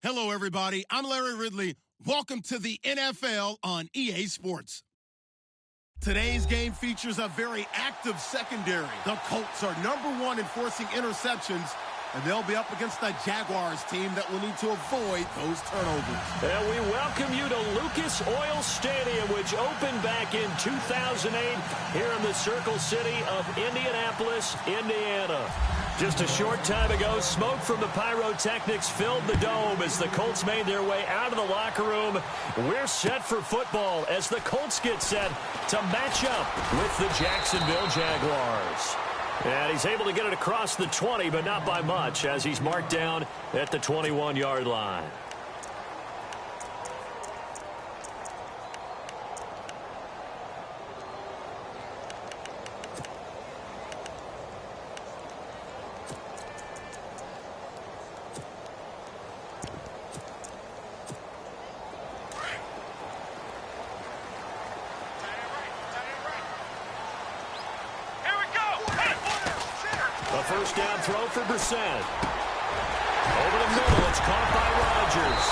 Hello, everybody. I'm Larry Ridley. Welcome to the NFL on EA Sports. Today's game features a very active secondary. The Colts are #1 in forcing interceptions, and they'll be up against the Jaguars team that will need to avoid those turnovers. And we welcome you to Lucas Oil Stadium, which opened back in 2008 here in the Circle City of Indianapolis, Indiana. Just a short time ago, smoke from the pyrotechnics filled the dome as the Colts made their way out of the locker room. We're set for football as the Colts get set to match up with the Jacksonville Jaguars. And he's able to get it across the 20, but not by much, as he's marked down at the 21-yard line. First down throw for Brissett. Over the middle, it's caught by Rodgers.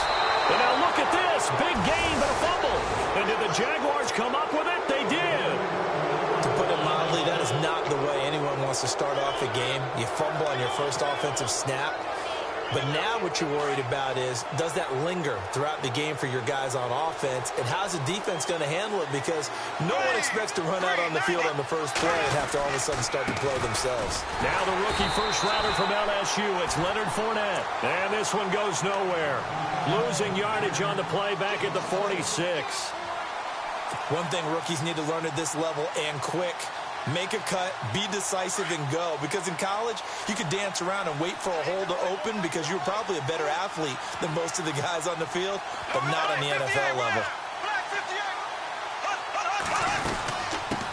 And now look at this. Big gain, but a fumble. And did the Jaguars come up with it? They did. To put it mildly, that is not the way anyone wants to start off a game. You fumble on your first offensive snap. But now what you're worried about is, does that linger throughout the game for your guys on offense? And how's the defense going to handle it? Because no one expects to run out on the field on the first play and have to all of a sudden start to play themselves. Now the rookie first rounder from LSU, it's Leonard Fournette. And this one goes nowhere. Losing yardage on the play back at the 46. One thing rookies need to learn at this level, and quick: make a cut, be decisive, and go. Because in college, you could dance around and wait for a hole to open because you're probably a better athlete than most of the guys on the field, but not on the NFL level.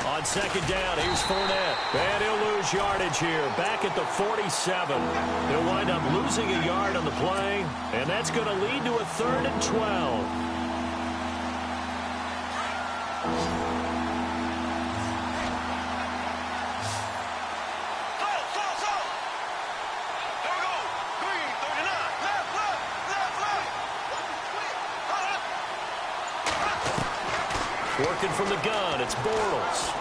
On second down, here's Fournette. And he'll lose yardage here, back at the 47. He'll wind up losing a yard on the play, and that's going to lead to a 3rd and 12. Working from the gun, it's Bortles.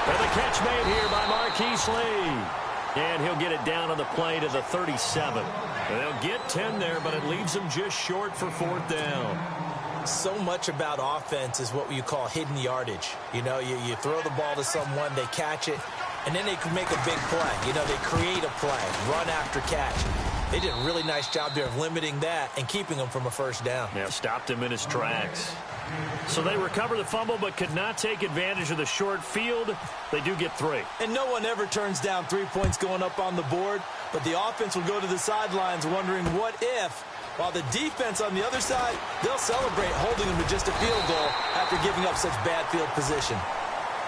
And the catch made here by Marquise Lee. And he'll get it down on the play to the 37. And they'll get 10 there, but it leaves them just short for 4th down. So much about offense is what you call hidden yardage. You know, you throw the ball to someone, they catch it, and then they can make a big play. You know, they create a play, run after catch. They did a really nice job there of limiting that and keeping him from a first down. Yeah, stopped him in his tracks. So they recover the fumble but could not take advantage of the short field. They do get 3. And no one ever turns down 3 points going up on the board, but the offense will go to the sidelines wondering what if, while the defense on the other side, they'll celebrate holding them to just a field goal after giving up such bad field position.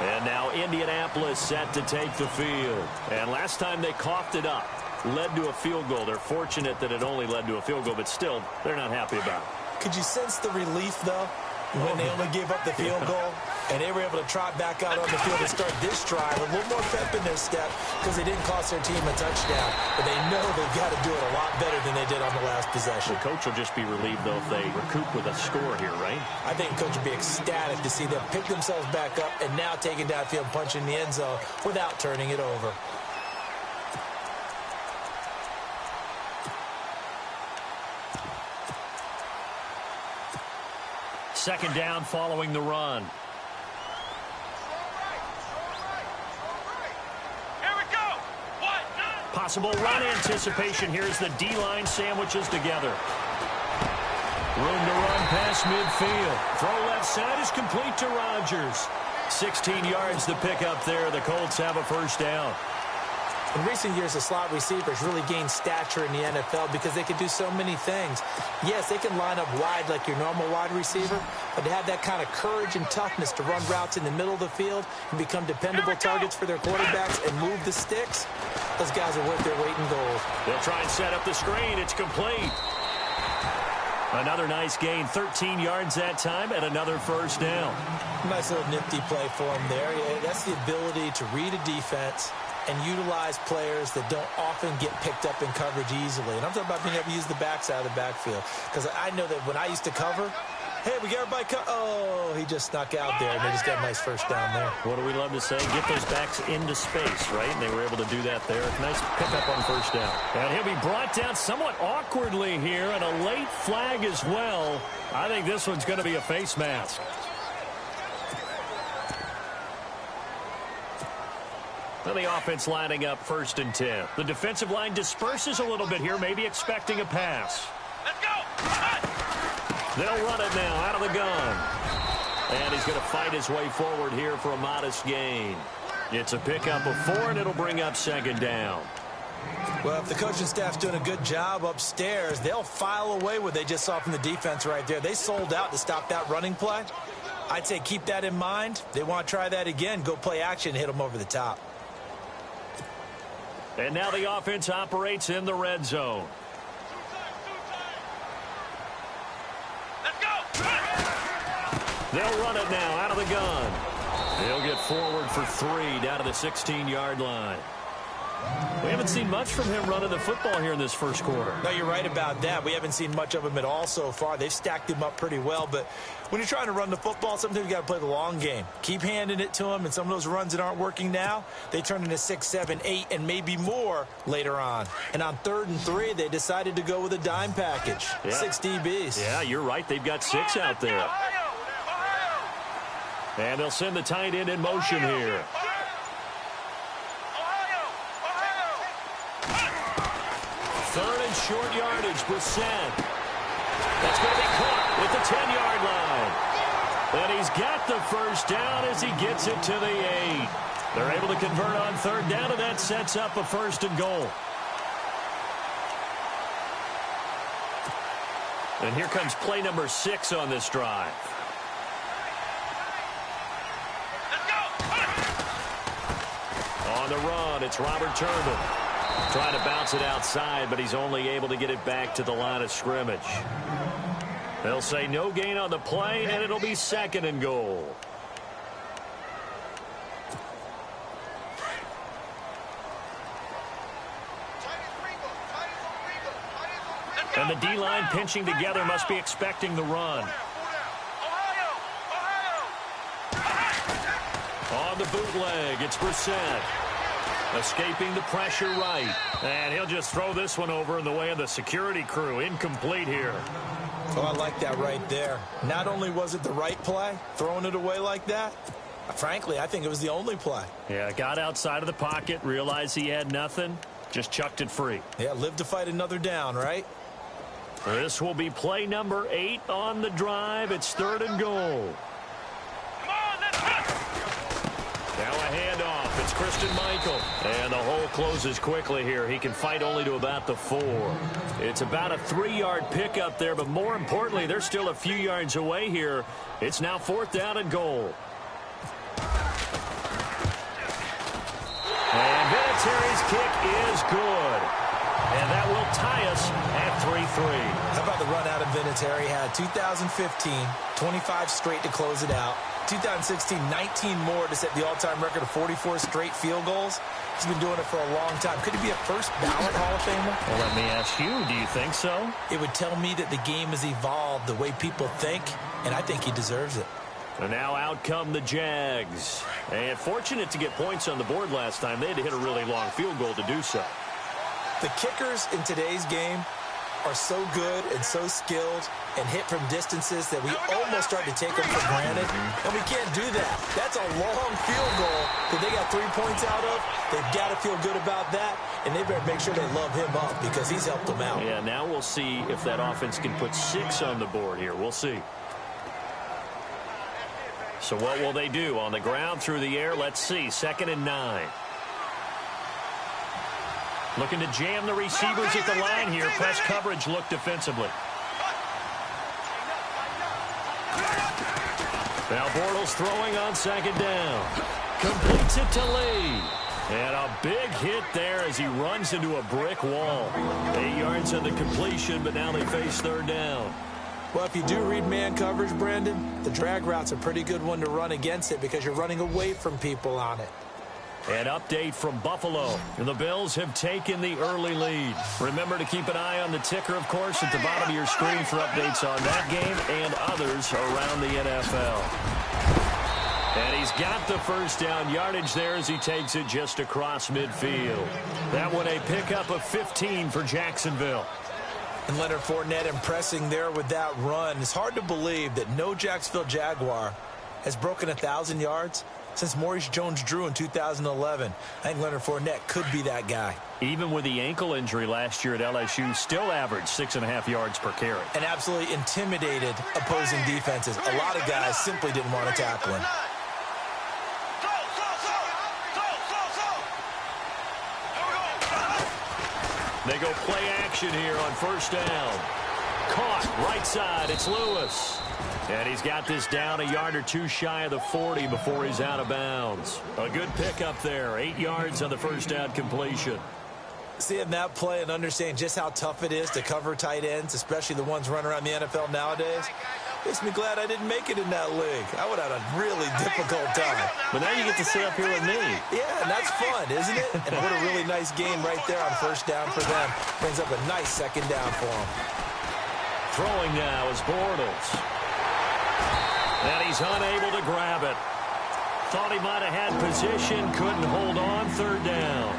And now Indianapolis set to take the field. And last time they coughed it up, led to a field goal. They're fortunate that it only led to a field goal, but still, they're not happy about it. Could you sense the relief, though, when they only gave up the field goal and they were able to trot back out on the field and start this drive with a little more pep in their step because they didn't cost their team a touchdown, but they know they've got to do it a lot better than they did on the last possession. The coach will just be relieved, though, if they recoup with a score here, right? I think the coach will be ecstatic to see them pick themselves back up and now taking downfield, punching the end zone without turning it over. Second down following the run. Here we go. Possible run anticipation here as the D-line sandwiches together. Room to run past midfield. Throw left side is complete to Rodgers. 16 yards to pick up there. The Colts have a first down. In recent years, the slot receivers really gained stature in the NFL because they can do so many things. Yes, they can line up wide like your normal wide receiver, but to have that kind of courage and toughness to run routes in the middle of the field and become dependable targets for their quarterbacks and move the sticks, those guys are worth their weight in gold. They'll try and set up the screen. It's complete. Another nice gain, 13 yards that time, and another first down. Nice little nifty play for him there. Yeah, that's the ability to read a defense and utilize players that don't often get picked up in coverage easily. And I'm talking about being able to use the backside of the backfield. Because I know that when I used to cover, hey, we got everybody oh, he just snuck out there, and they just got a nice first down there. What do we love to say? Get those backs into space, right? And they were able to do that there. Nice pickup on first down. And he'll be brought down somewhat awkwardly here, and a late flag as well. I think this one's going to be a face mask. Well, the offense lining up 1st and 10. The defensive line disperses a little bit here, maybe expecting a pass. Let's go! They'll run it now out of the gun. And he's going to fight his way forward here for a modest gain. It's a pickup of 4, and it'll bring up 2nd down. Well, if the coaching staff's doing a good job upstairs, they'll file away what they just saw from the defense right there. They sold out to stop that running play. I'd say keep that in mind. They want to try that again. Go play action, hit them over the top. And now the offense operates in the red zone. Let's go! They'll run it now out of the gun. They'll get forward for 3 down to the 16-yard line. We haven't seen much from him running the football here in this first quarter. No, you're right about that. We haven't seen much of him at all so far. They've stacked him up pretty well, but when you're trying to run the football, sometimes you got to play the long game. Keep handing it to him, and some of those runs that aren't working now, they turn into 6, 7, 8, and maybe more later on. And on 3rd and 3, they decided to go with a dime package. Yeah. 6 DBs. Yeah, you're right. They've got 6 out there. And they'll send the tight end in motion here. 3rd and short yardage, Brissett. That's going to be caught at the 10-yard line. And he's got the first down as he gets it to the 8. They're able to convert on 3rd down, and that sets up a 1st and goal. And here comes play number 6 on this drive. On the run, it's Robert Turbin. Trying to bounce it outside, but he's only able to get it back to the line of scrimmage. They'll say no gain on the play, and it'll be 2nd and goal. And the D-line pinching together must be expecting the run. On the bootleg, it's Brissett. Escaping the pressure right. And he'll just throw this one over in the way of the security crew. Incomplete here. Oh, I like that right there. Not only was it the right play, throwing it away like that, frankly, I think it was the only play. Yeah, got outside of the pocket, realized he had nothing, just chucked it free. Yeah, live to fight another down, right? This will be play number 8 on the drive. It's 3rd and goal. Now a handoff. It's Christian Michael. And the hole closes quickly here. He can fight only to about the 4. It's about a 3-yard pickup there, but more importantly, they're still a few yards away here. It's now 4th down and goal. And Vinatieri's kick is good. And that will tie us at 3-3. How about the run out of Vinatieri? Had 2015, 25 straight to close it out. 2016, 19 more to set the all-time record of 44 straight field goals. He's been doing it for a long time. Could he be a first ballot Hall of Famer? Well, let me ask you, do you think so? It would tell me that the game has evolved the way people think, and I think he deserves it. And now out come the Jags. And fortunate to get points on the board last time. They had to hit a really long field goal to do so. The kickers in today's game are so good and so skilled and hit from distances that we almost start to take them for granted. And we can't do that. That's a long field goal that they got 3 points out of. They've got to feel good about that, and they better make sure they love him up because he's helped them out. Yeah, now we'll see if that offense can put 6 on the board here. We'll see. So what will they do? On the ground, through the air, let's see. 2nd and 9. Looking to jam the receivers at the line here. Press coverage look defensively. Now Bortles throwing on 2nd down. Completes it to Lee. And a big hit there as he runs into a brick wall. 8 yards on the completion, but now they face 3rd down. Well, if you do read man coverage, Brandon, the drag route's a pretty good one to run against it because you're running away from people on it. An update from Buffalo. The Bills have taken the early lead. Remember to keep an eye on the ticker, of course, at the bottom of your screen for updates on that game and others around the NFL. And he's got the first down yardage there as he takes it just across midfield. That one a pickup of 15 for Jacksonville. And Leonard Fournette impressing there with that run. It's hard to believe that no Jacksonville Jaguar has broken 1,000 yards since Maurice Jones-Drew in 2011. I think Leonard Fournette could be that guy. Even with the ankle injury last year at LSU, still averaged 6.5 yards per carry. And absolutely intimidated opposing defenses. A lot of guys simply didn't want to tackle him. They go play action here on first down. Caught right side. It's Lewis. And he's got this down a yard or two shy of the 40 before he's out of bounds. A good pickup there. 8 yards on the first down completion. Seeing that play and understanding just how tough it is to cover tight ends, especially the ones running around the NFL nowadays, makes me glad I didn't make it in that league. I would have had a really difficult time. But now you get to sit up here with me. Yeah, and that's fun, isn't it? And what a really nice game right there on first down for them. Brings up a nice second down for them. Throwing now is Bortles. And he's unable to grab it. Thought he might have had position, couldn't hold on, third down.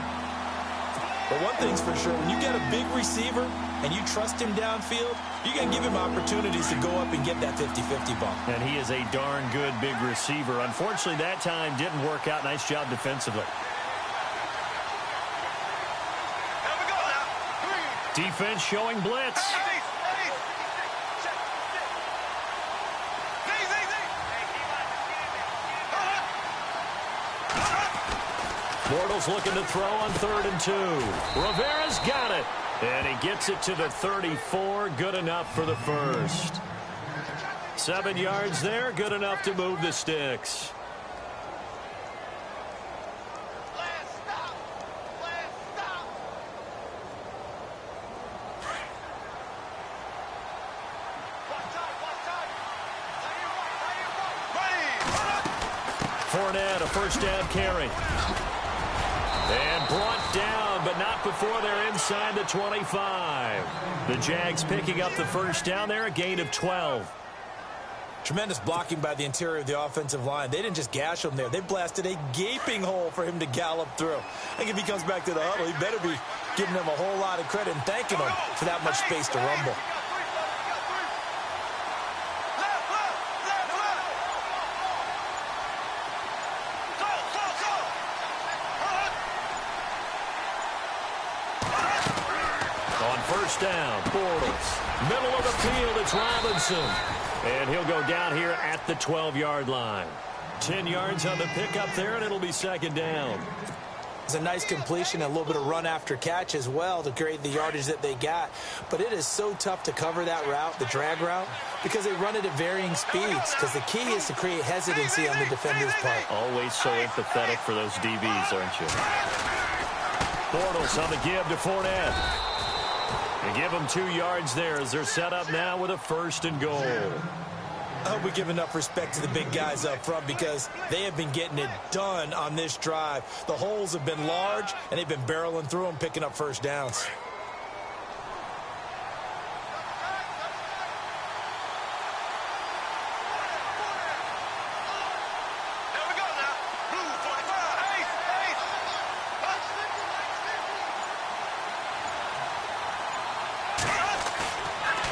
But one thing's for sure, when you get a big receiver and you trust him downfield, you're going to give him opportunities to go up and get that 50-50 ball. And he is a darn good big receiver. Unfortunately, that time didn't work out. Nice job defensively. Defense showing blitz. Bortles looking to throw on 3rd and 2. Rivera's got it. And he gets it to the 34. Good enough for the first. 7 yards there. Good enough to move the sticks. Fournette, a first down carry. And brought down, but not before they're inside the 25. The Jags picking up the first down there, a gain of 12. Tremendous blocking by the interior of the offensive line. They didn't just gash him there. They blasted a gaping hole for him to gallop through. I think if he comes back to the huddle, he better be giving them a whole lot of credit and thanking them for that much space to rumble. First down, Bortles. Middle of the field, it's Robinson. And he'll go down here at the 12-yard line. 10 yards on the pickup there, and it'll be second down. It's a nice completion, a little bit of run after catch as well to create the yardage that they got. But it is so tough to cover that route, the drag route, because they run it at varying speeds. Because the key is to create hesitancy on the defender's part. Always so empathetic for those DBs, aren't you? Bortles on the give to Fournette. They give them 2 yards there as they're set up now with a 1st and goal. I hope we give enough respect to the big guys up front because they have been getting it done on this drive. The holes have been large, and they've been barreling through them, picking up first downs.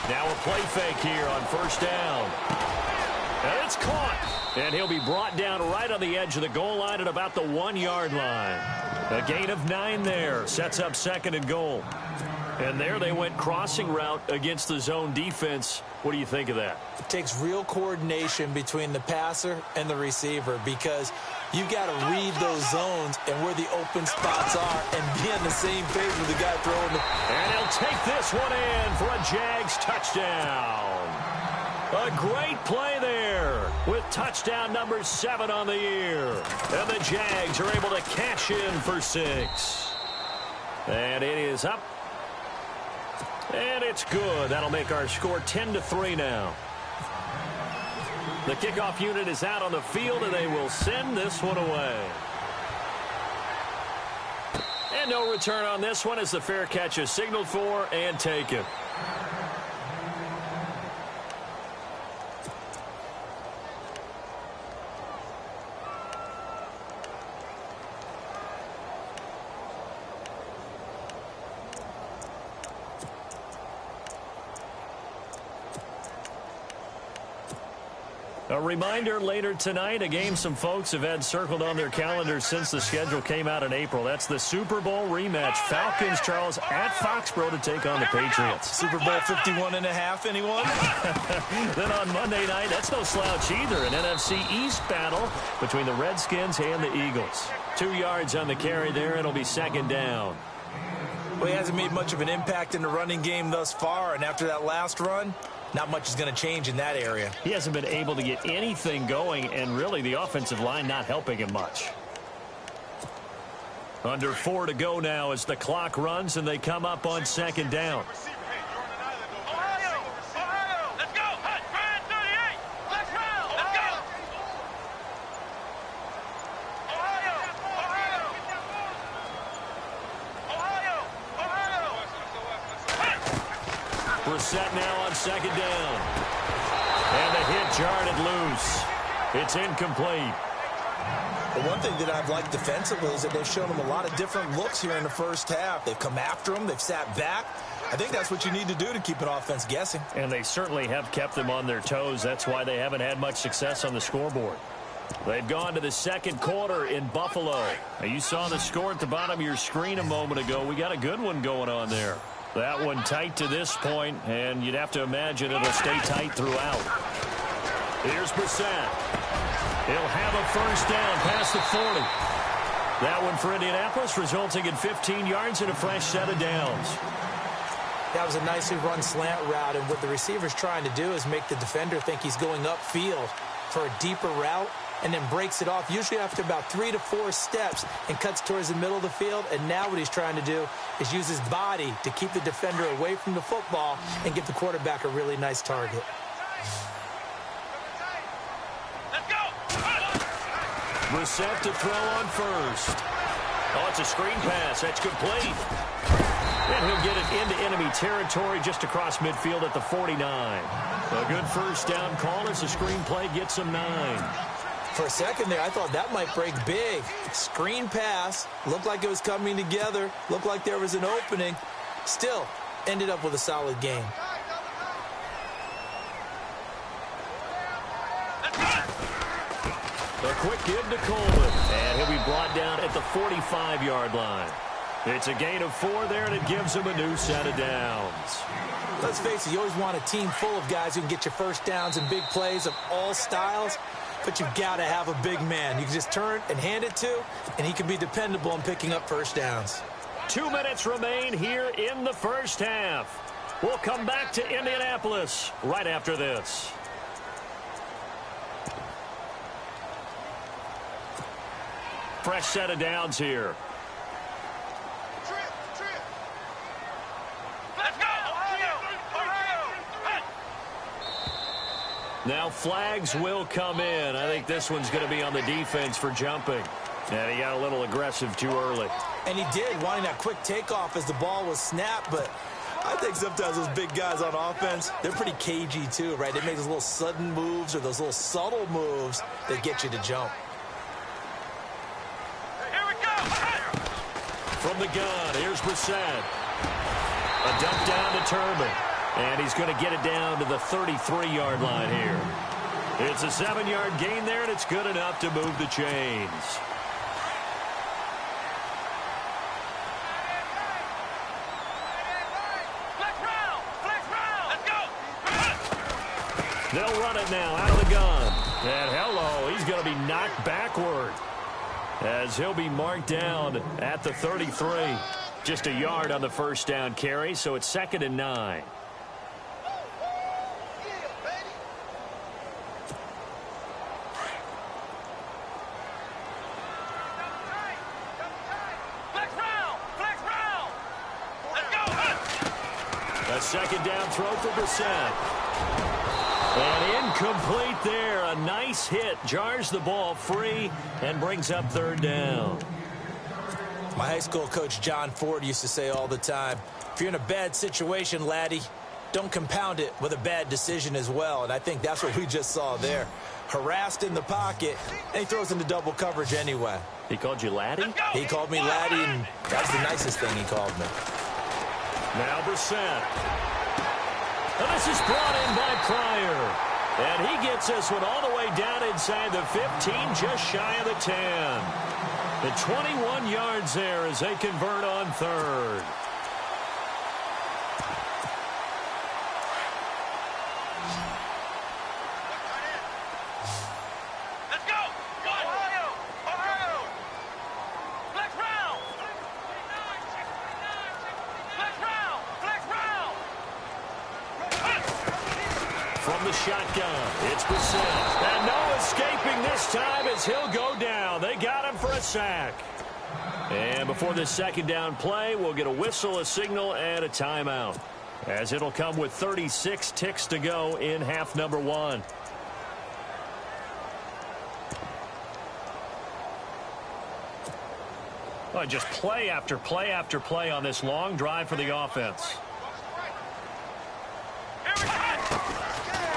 Now a play fake here on first down. And it's caught. And he'll be brought down right on the edge of the goal line at about the 1-yard line. A gain of 9 there. Sets up 2nd and goal. And there they went crossing route against the zone defense. What do you think of that? It takes real coordination between the passer and the receiver because you've got to read those zones and where the open spots are and be on the same page with the guy throwing the... And he'll take this one in for a Jags touchdown. A great play there with touchdown number 7 on the year. And the Jags are able to cash in for 6. And it is up. And it's good. That'll make our score 10-3 now. The kickoff unit is out on the field, and they will send this one away. no return on this one as the fair catch is signaled for and taken. A reminder later tonight, a game some folks have had circled on their calendars since the schedule came out in April. That's the Super Bowl rematch. Falcons, Charles, at Foxborough to take on the Patriots. Super Bowl 51.5, anyone? Then on Monday night, that's no slouch either. An NFC East battle between the Redskins and the Eagles. 2 yards on the carry there. It'll be second down. Well, he hasn't made much of an impact in the running game thus far, and after that last run, not much is going to change in that area. He hasn't been able to get anything going, and really the offensive line not helping him much. Under 4 to go now as the clock runs, and they come up on second down. We're set now on second down. And the hit jarred loose. It's incomplete. The one thing that I've liked defensively is that they've shown him a lot of different looks here in the first half. They've come after him. They've sat back. I think that's what you need to do to keep an offense guessing. And they certainly have kept them on their toes. That's why they haven't had much success on the scoreboard. They've gone to the second quarter in Buffalo. Now, you saw the score at the bottom of your screen a moment ago. We got a good one going on there. That one tight to this point, and you'd have to imagine it'll stay tight throughout. Here's Brissett. He'll have a first down past the 40. That one for Indianapolis, resulting in 15 yards and a fresh set of downs. That was a nicely run slant route, and what the receiver's trying to do is make the defender think he's going upfield for a deeper route, and then breaks it off, usually after about 3 to 4 steps, and cuts towards the middle of the field. And now what he's trying to do is use his body to keep the defender away from the football and give the quarterback a really nice target. Brissett to throw on first. Oh, it's a screen pass. That's complete. And he'll get it into enemy territory just across midfield at the 49. A good first down call as the screen play gets him 9. For a second there, I thought that might break big. Screen pass. Looked like it was coming together. Looked like there was an opening. Still, ended up with a solid game. A quick give to Coleman. And he'll be brought down at the 45-yard line. It's a gain of 4 there, and it gives him a new set of downs. Let's face it, you always want a team full of guys who can get you first downs and big plays of all styles. But you've got to have a big man you can just turn and hand it to, and he can be dependable in picking up first downs. 2 minutes remain here in the first half. We'll come back to Indianapolis right after this. Fresh set of downs here. Now flags will come in. I think this one's going to be on the defense for jumping. And he got a little aggressive too early. And he did, wanting that quick takeoff as the ball was snapped. But I think sometimes those big guys on offense, they're pretty cagey too, right? They make those little sudden moves or those little subtle moves that get you to jump. Here we go! From the gun, here's Brissett. A dump down to Turban. And he's going to get it down to the 33-yard line here. It's a 7-yard gain there, and it's good enough to move the chains. Flex round! Let's go! They'll run it now out of the gun. And hello, he's going to be knocked backward as he'll be marked down at the 33. Just a yard on the first down carry, so it's 2nd and 9. A second down throw for Brissett. And incomplete there. A nice hit. Jars the ball free and brings up 3rd down. My high school coach, John Ford, used to say all the time, if you're in a bad situation, laddie, don't compound it with a bad decision as well. And I think that's what we just saw there. Harassed in the pocket, and he throws into double coverage anyway. He called you laddie? He called me laddie, and that's the nicest thing he called me. Now Brissett. And this is brought in by Pryor. And he gets this one all the way down inside the 15, just shy of the 10. The 21 yards there as they convert on third. Let's go! Ohio! Ohio! Flex round! Flex round! Flex round! From the shotgun, it's Brissett. And no escaping this time as he'll go down. They got him for a sack. And before this second down play, we'll get a whistle, a signal, and a timeout, as it'll come with 36 ticks to go in half number 1. Well, just play after play after play on this long drive for the offense.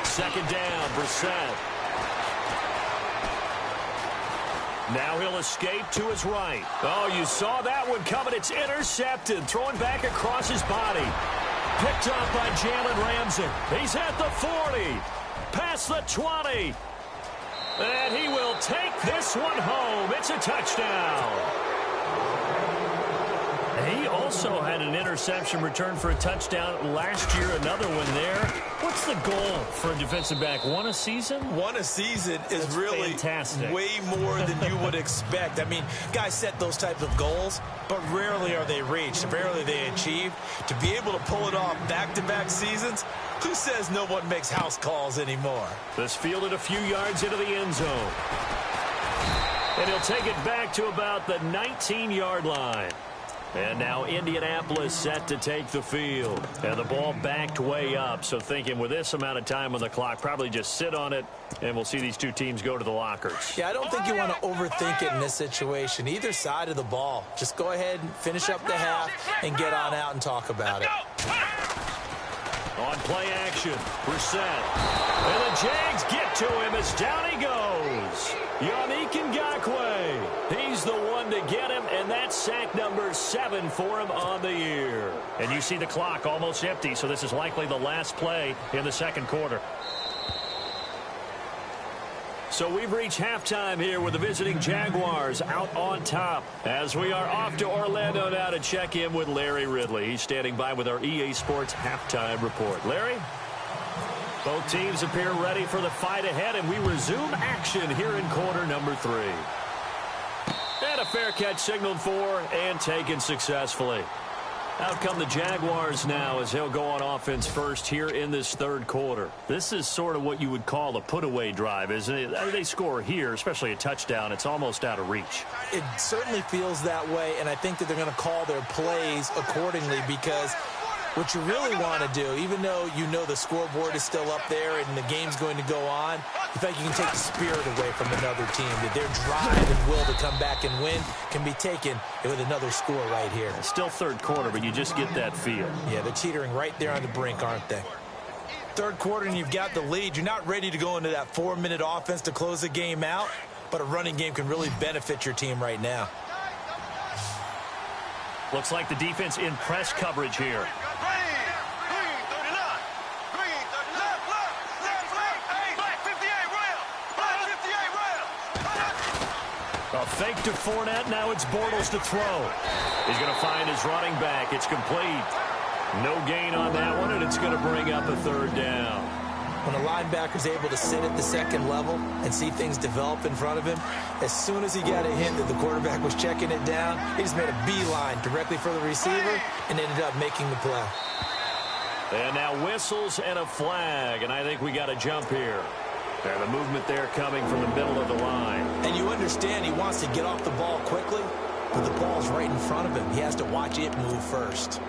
Second down, Brissett. Now he'll escape to his right. Oh, you saw that one coming. It's intercepted. Throwing back across his body. Picked up by Jalen Ramsey. He's at the 40. Past the 20. And he will take this one home. It's a touchdown. He also had an interception return for a touchdown last year. Another one there. What's the goal for a defensive back? One a season? One a season is really fantastic. Way more than you would expect. I mean, guys set those types of goals, but rarely are they reached. Rarely they achieved. To be able to pull it off back-to-back seasons, who says no one makes house calls anymore? This fielded a few yards into the end zone. And he'll take it back to about the 19-yard line. And now Indianapolis set to take the field. And the ball backed way up. So thinking with this amount of time on the clock, probably just sit on it, and we'll see these two teams go to the lockers. Yeah, I don't think you want to overthink it in this situation. Either side of the ball. Just go ahead and finish up the half and get on out and talk about it. On play action, Brissett. And the Jags get to him as down he goes. Yannick Ngakoue. He's the one to get him, and that's sack number 7 for him on the year. And you see the clock almost empty, so this is likely the last play in the second quarter. So we've reached halftime here with the visiting Jaguars out on top, as we are off to Orlando now to check in with Larry Ridley. He's standing by with our EA Sports halftime report. Larry? Both teams appear ready for the fight ahead, and we resume action here in quarter number 3. And a fair catch signaled for and taken successfully. Out come the Jaguars now as he'll go on offense first here in this third quarter. This is sort of what you would call a put-away drive, isn't it? They score here, especially a touchdown. It's almost out of reach. It certainly feels that way, and I think that they're going to call their plays accordingly, because what you really want to do, even though you know the scoreboard is still up there and the game's going to go on, you think you can take the spirit away from another team, that their drive and will to come back and win can be taken with another score right here. It's still third quarter, but you just get that feel. Yeah, they're teetering right there on the brink, aren't they? Third quarter and you've got the lead. You're not ready to go into that 4-minute offense to close the game out, but a running game can really benefit your team right now. Looks like the defense in press coverage here. A fake to Fournette. Now it's Bortles to throw. He's going to find his running back. It's complete. No gain on that one, and it's going to bring up a third down. When a linebacker's able to sit at the second level and see things develop in front of him, as soon as he got a hint that the quarterback was checking it down, he just made a beeline directly for the receiver and ended up making the play. And now whistles and a flag, and I think we got a jump here. And the movement there coming from the middle of the line. And you understand he wants to get off the ball quickly, but the ball's right in front of him. He has to watch it move first.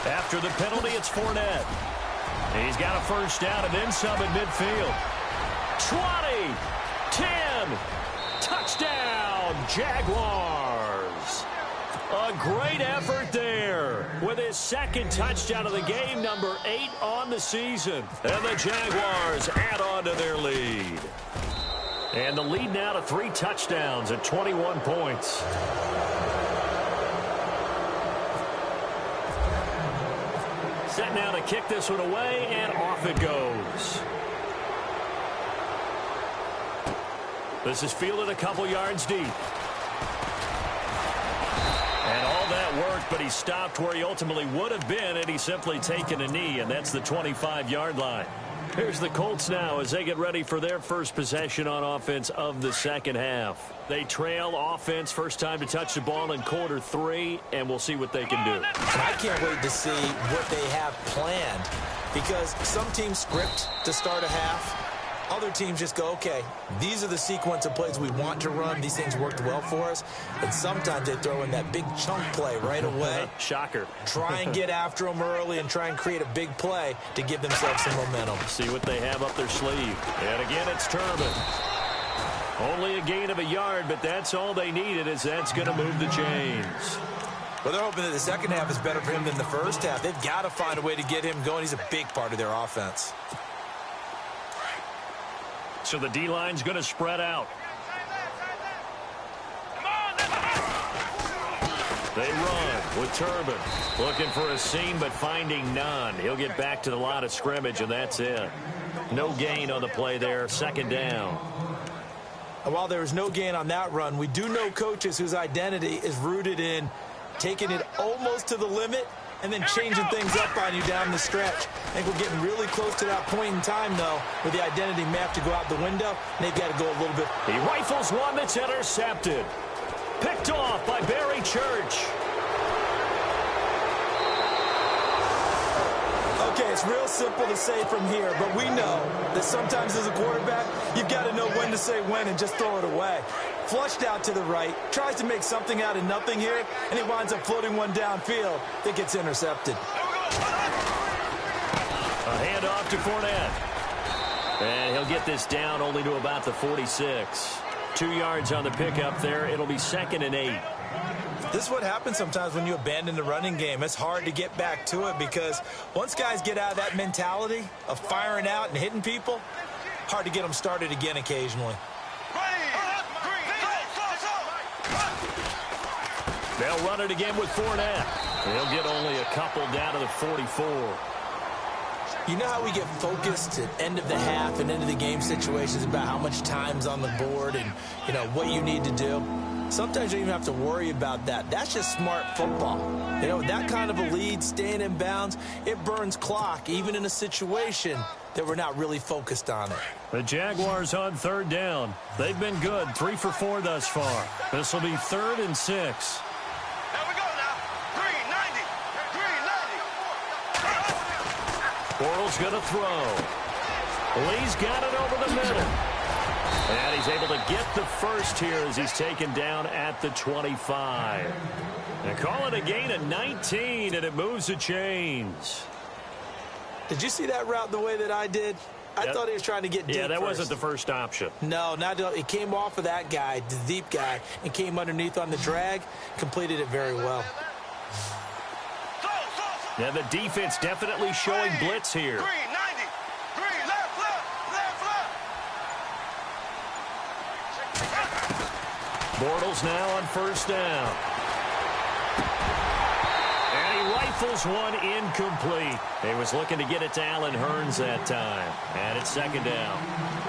After the penalty, it's Fournette. He's got a first down and then some at midfield. 20, 10, touchdown, Jaguars. A great effort there with his second touchdown of the game, number 8 on the season. And the Jaguars add on to their lead. And the lead now to 3 touchdowns at 21 points. Set now to kick this one away, and off it goes. This is fielded a couple yards deep. And all that worked, but he stopped where he ultimately would have been had he simply taken a knee, and that's the 25-yard line. Here's the Colts now as they get ready for their first possession on offense of the second half. They trail offense, first time to touch the ball in quarter 3, and we'll see what they can do. I can't wait to see what they have planned, because some teams script to start a half. Other teams just go, okay, these are the sequence of plays we want to run. These things worked well for us. And sometimes they throw in that big chunk play right away. Shocker. Try and get after them early and try and create a big play to give themselves some momentum. See what they have up their sleeve. And again, it's Turbin. Only a gain of a yard, but that's all they needed, as that's going to move the chains. Well, they're hoping that the second half is better for him than the first half. They've got to find a way to get him going. He's a big part of their offense. So the D-line's going to spread out. They run with Turbin. Looking for a seam, but finding none. He'll get back to the line of scrimmage, and that's it. No gain on the play there. Second down. And while there was no gain on that run, we do know coaches whose identity is rooted in taking it almost to the limit and then changing things up on you down the stretch. I think we're getting really close to that point in time, though, where the identity may have to go out the window, and they've got to go a little bit. He rifles one that's intercepted. Picked off by Barry Church. Okay, it's real simple to say from here, but we know that sometimes as a quarterback, you've got to know when to say when and just throw it away. Flushed out to the right, tries to make something out of nothing here, and he winds up floating one downfield that gets intercepted. A handoff to Fournette. And he'll get this down only to about the 46. 2 yards on the pickup there. It'll be 2nd and 8. This is what happens sometimes when you abandon the running game. It's hard to get back to it because once guys get out of that mentality of firing out and hitting people, hard to get them started again occasionally. They'll run it again with Fournette. He'll get only a couple down to the 44. You know how we get focused at end of the half and into the game situations about how much time's on the board and, you know, what you need to do? Sometimes you don't even have to worry about that. That's just smart football. You know, that kind of a lead, staying in bounds, it burns clock, even in a situation that we're not really focused on it. The Jaguars on 3rd down. They've been good, 3 for 4 thus far. This will be 3rd and 6. There we go now. 390. 390. Bortles going to throw. Lee's got it over the middle. And he's able to get the first here as he's taken down at the 25. And call it a gain of 19, and it moves the chains. Did you see that route the way that I did? I thought he was trying to get deep. Yeah, that first. wasn't the first option. No, it came off of that guy, the deep guy, and came underneath on the drag, completed it very well. Yeah, the defense definitely showing blitz here. 390. 3 left, left, left, left. Bortles now on 1st down. And he rifles one incomplete. He was looking to get it to Allen Hurns that time. And it's 2nd down.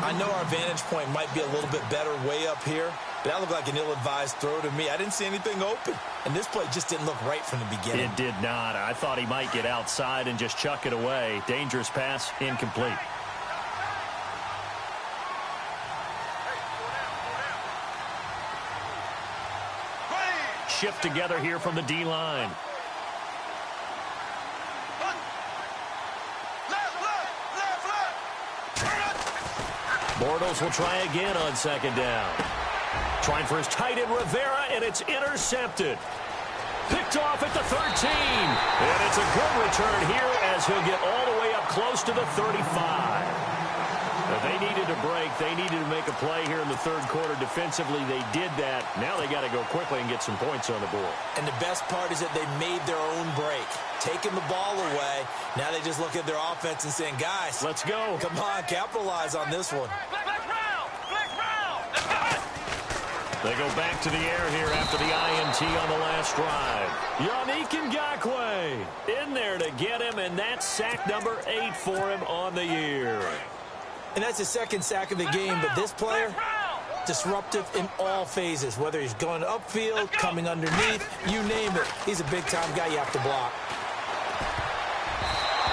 I know our vantage point might be a little bit better way up here, but that looked like an ill-advised throw to me. I didn't see anything open, and this play just didn't look right from the beginning. It did not. I thought he might get outside and just chuck it away. Dangerous pass, incomplete. Shift together here from the D-line. Bortles will try again on 2nd down. Trying for his tight end, Rivera, and it's intercepted. Picked off at the 13. And It's a good return here as he'll get all the way up close to the 35. But they needed a break. They needed to make a play here in the third quarter. Defensively, they did that. Now they got to go quickly and get some points on the board. And the best part is that they made their own break. Taking the ball away. Now they just look at their offense and saying, guys, let's go. Come on, capitalize on this one. They go back to the air here after the INT on the last drive. Yannick Ngakoue in there to get him, and that's sack number 8 for him on the year. And that's his second sack of the game, but this player, disruptive in all phases, whether he's going upfield, coming underneath, you name it. He's a big-time guy you have to block.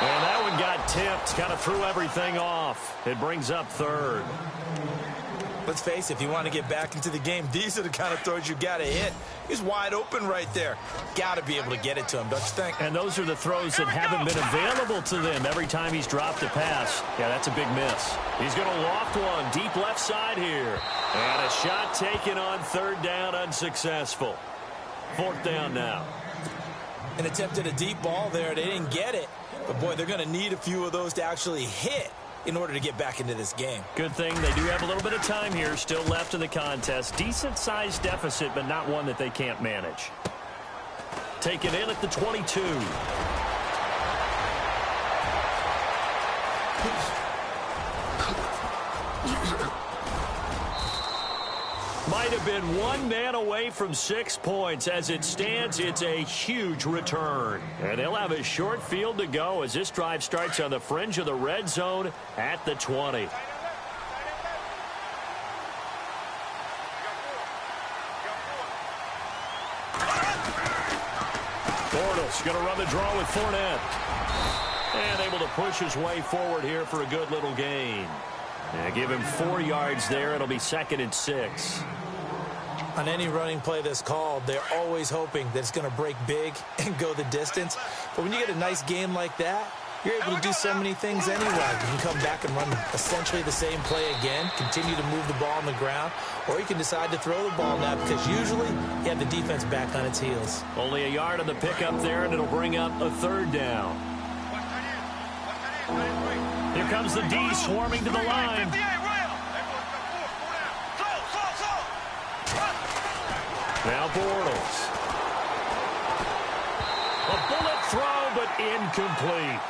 And that one got tipped, kind of threw everything off. It brings up third. Let's face it, if you want to get back into the game, these are the kind of throws you got to hit. He's wide open right there. Got to be able to get it to him, don't you think? And those are the throws that haven't been available to them every time he's dropped a pass. Yeah, that's a big miss. He's going to loft one deep left side here. And a shot taken on third down, unsuccessful. Fourth down now. And attempted a deep ball there. They didn't get it. But, boy, they're going to need a few of those to actually hit in order to get back into this game. Good thing they do have a little bit of time here still left in the contest. Decent-sized deficit, but not one that they can't manage. Taken in at the 22. Might have been one man away from 6 points. As it stands, it's a huge return. And they'll have a short field to go as this drive starts on the fringe of the red zone at the 20. Bortles going to run the draw with Fournette. And able to push his way forward here for a good little gain. Yeah, give him 4 yards there. It'll be 2nd and 6. On any running play that's called, they're always hoping that it's going to break big and go the distance. But when you get a nice game like that, you're able to do so many things anyway. You can come back and run essentially the same play again, continue to move the ball on the ground, or you can decide to throw the ball now because usually you have the defense back on its heels. Only a yard on the pickup there, and it'll bring up a third down. Here comes the D swarming to the line. Now Bortles. A bullet throw, but incomplete.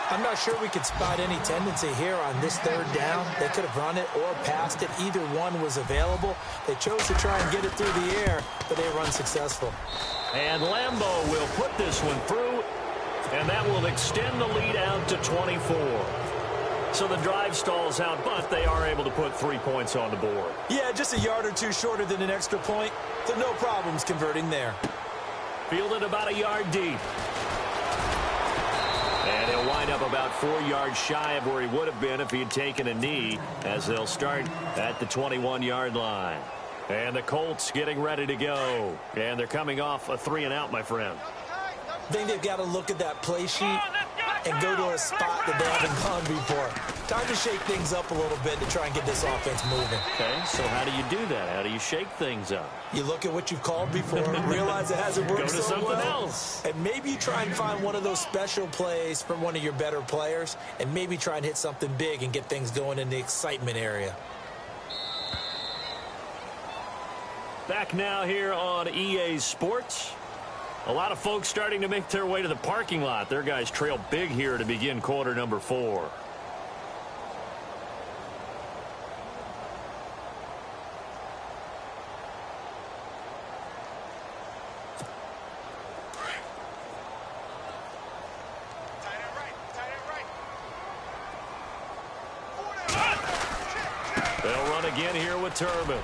I'm not sure we could spot any tendency here on this third down. They could have run it or passed it. Either one was available. They chose to try and get it through the air, but they were unsuccessful. And Lambeau will put this one through, and that will extend the lead out to 24. So the drive stalls out, but they are able to put 3 points on the board. Yeah, just a yard or two shorter than an extra point, so no problems converting there. Fielded about a yard deep. And he'll wind up about 4 yards shy of where he would have been if he had taken a knee, as they'll start at the 21-yard line. And the Colts getting ready to go. And they're coming off a 3-and-out, my friend. I think they've got to look at that play sheet and go to a spot that they haven't gone before. Time to shake things up a little bit to try and get this offense moving. Okay, so how do you do that? How do you shake things up? You look at what you've called before, realize it hasn't worked so well. Go to something else. And maybe you try and find one of those special plays from one of your better players, and maybe try and hit something big and get things going in the excitement area. Back now here on EA Sports. A lot of folks starting to make their way to the parking lot. Their guys trail big here to begin quarter number 4. They'll run again here with Turbin.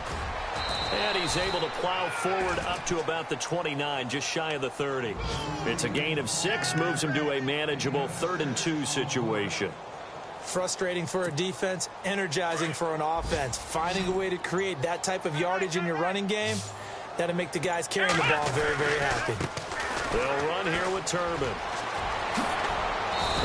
And he's able to plow forward up to about the 29, just shy of the 30. It's a gain of 6, moves him to a manageable 3rd and 2 situation. Frustrating for a defense, energizing for an offense. Finding a way to create that type of yardage in your running game, that'll make the guys carrying the ball very, very happy. They'll run here with Turbin.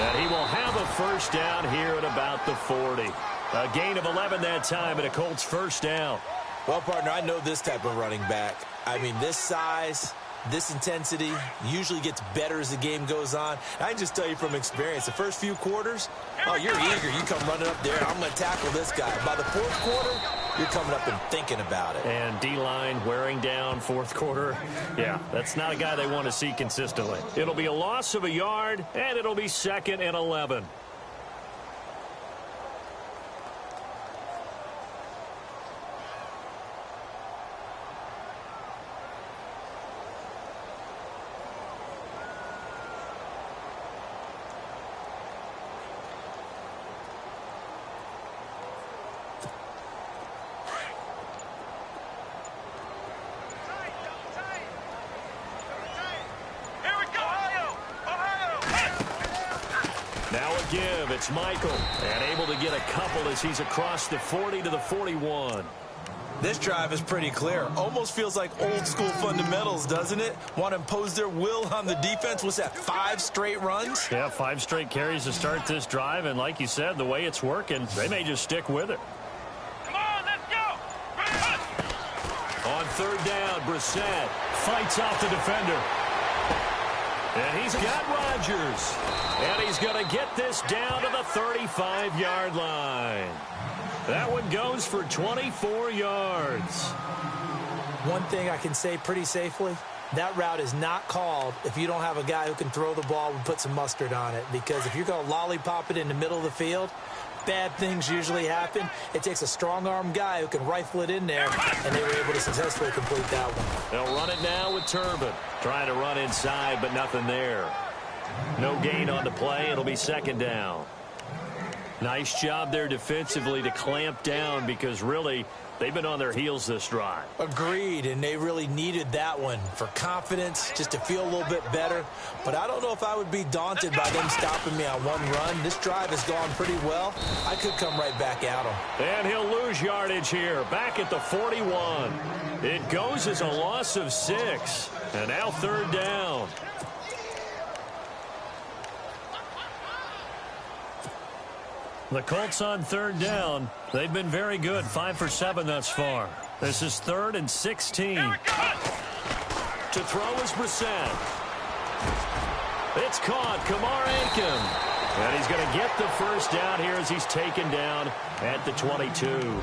And he will have a first down here at about the 40. A gain of 11 that time, and a Colts first down. Well, partner, I know this type of running back. I mean, this size, This intensity usually gets better as the game goes on. I can just tell you from experience, the first few quarters, oh, you're eager. You come running up there, I'm going to tackle this guy. By the fourth quarter, you're coming up and thinking about it. And D-line wearing down fourth quarter. Yeah, that's not a guy they want to see consistently. It'll be a loss of a yard, and it'll be 2nd and 11. Give. It's Michael, and able to get a couple as he's across the 40 to the 41. This drive is pretty clear. Almost feels like old school fundamentals, doesn't it? Want to impose their will on the defense. What's that, 5 straight runs? Yeah, 5 straight carries to start this drive, and like you said, the way it's working, they may just stick with it. Come on, let's go. On 3rd down, Brissett fights off the defender. And he's got Rodgers. And he's going to get this down to the 35-yard line. That one goes for 24 yards. One thing I can say pretty safely, that route is not called if you don't have a guy who can throw the ball and put some mustard on it. Because if you're going to lollipop it in the middle of the field, bad things usually happen. It takes a strong-arm guy who can rifle it in there, and they were able to successfully complete that one. They'll run it now with Turbin. Trying to run inside, but nothing there. No gain on the play. It'll be 2nd down. Nice job there defensively to clamp down because really they've been on their heels this drive. Agreed, and they really needed that one for confidence, just to feel a little bit better. But I don't know if I would be daunted by them stopping me on one run. This drive has gone pretty well. I could come right back at them. And he'll lose yardage here, back at the 41. It goes as a loss of 6, and now 3rd down. The Colts on 3rd down. They've been very good, 5 for 7 thus far. This is 3rd and 16. To throw is Brissett. It's caught, Kamar Aiken. And he's going to get the first down here as he's taken down at the 22.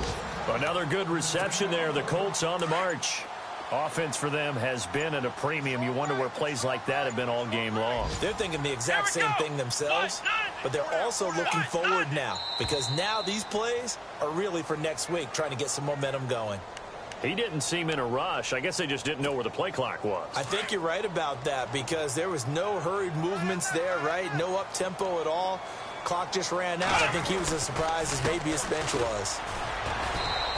Another good reception there. The Colts on the march. Offense for them has been at a premium. You wonder where plays like that have been all game long. They're thinking the exact same thing themselves, but they're also looking forward now because now these plays are really for next week, trying to get some momentum going. He didn't seem in a rush. I guess they just didn't know where the play clock was. I think you're right about that because there was no hurried movements there, right? No up-tempo at all. Clock just ran out. I think he was as surprised as maybe his bench was.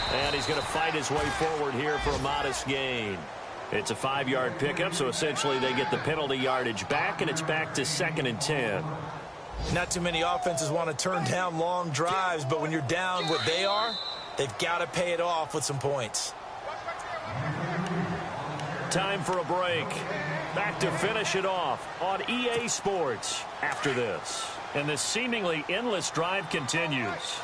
And he's going to fight his way forward here for a modest gain. It's a 5-yard pickup, so essentially they get the penalty yardage back, and it's back to 2nd and 10. Not too many offenses want to turn down long drives, but when you're down what they are, they've got to pay it off with some points. Time for a break. Back to finish it off on EA Sports after this. And this seemingly endless drive continues.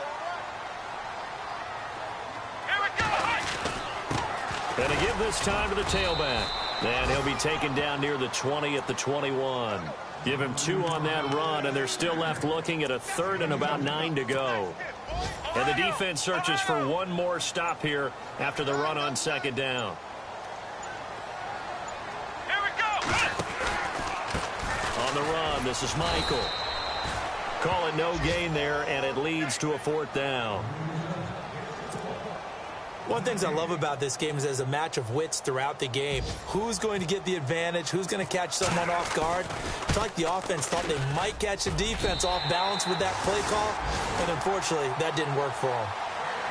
And to give this time to the tailback. And he'll be taken down near the 20 at the 21. Give him 2 on that run, and they're still left looking at a 3rd and about 9 to go. And the defense searches for one more stop here after the run on 2nd down. Here we go. On the run, this is Michael. Call it no gain there, and it leads to a 4th down. One of the things I love about this game is there's a match of wits throughout the game. Who's going to get the advantage? Who's going to catch someone off guard? I feel like the offense thought they might catch the defense off balance with that play call, and unfortunately, that didn't work for them.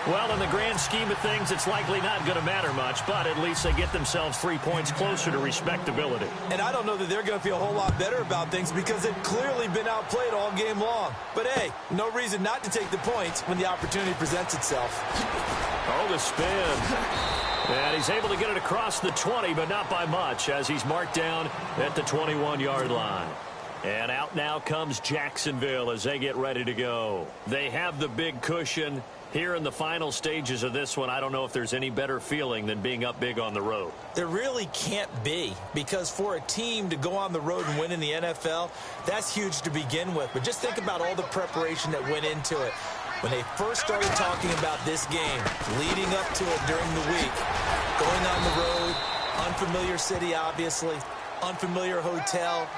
Well, in the grand scheme of things, it's likely not going to matter much, but at least they get themselves 3 points closer to respectability. And I don't know that they're going to feel a whole lot better about things because they've clearly been outplayed all game long. But hey, no reason not to take the points when the opportunity presents itself. Oh, the spin. And he's able to get it across the 20, but not by much as he's marked down at the 21-yard line. And out now comes Jacksonville as they get ready to go. They have the big cushion, Here in the final stages of this one, I don't know if there's any better feeling than being up big on the road. There really can't be, because for a team to go on the road and win in the NFL, that's huge to begin with. But just think about all the preparation that went into it. When they first started talking about this game, leading up to it during the week, going on the road, unfamiliar city, obviously, unfamiliar hotel.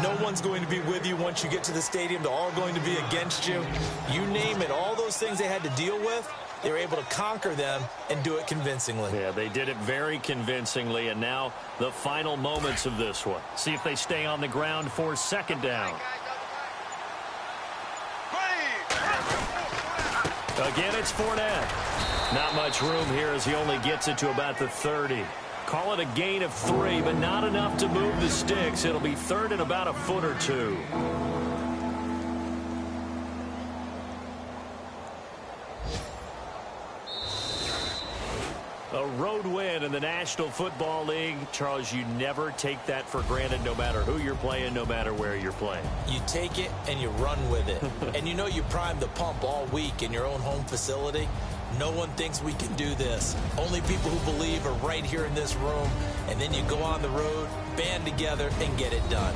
No one's going to be with you once you get to the stadium. They're all going to be against you. You name it, all those things they had to deal with, they were able to conquer them and do it convincingly. Yeah, they did it very convincingly, and now the final moments of this one. See if they stay on the ground for second down. Again, it's Fournette. Not much room here as he only gets it to about the 30. Call it a gain of 3, but not enough to move the sticks. It'll be third and about a foot or two. A road win in the National Football League. Charles, you never take that for granted, no matter who you're playing, no matter where you're playing. You take it and you run with it. And you know you primed the pump all week in your own home facility. No one thinks we can do this. Only people who believe are right here in this room. And then you go on the road, band together, and get it done.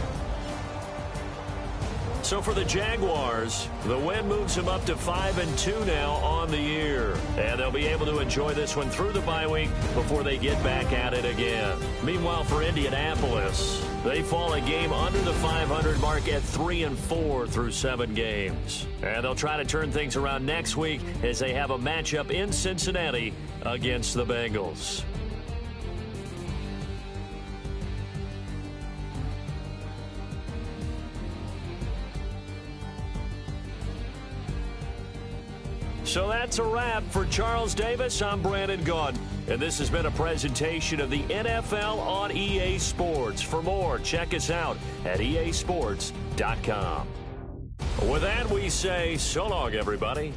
So for the Jaguars, the win moves them up to 5-2 now on the year. And they'll be able to enjoy this one through the bye week before they get back at it again. Meanwhile, for Indianapolis, they fall a game under the 500 mark at 3-4 through 7 games. And they'll try to turn things around next week as they have a matchup in Cincinnati against the Bengals. So that's a wrap. For Charles Davis, I'm Brandon Gautlet, and this has been a presentation of the NFL on EA Sports. For more, check us out at easports.com. With that, we say so long, everybody.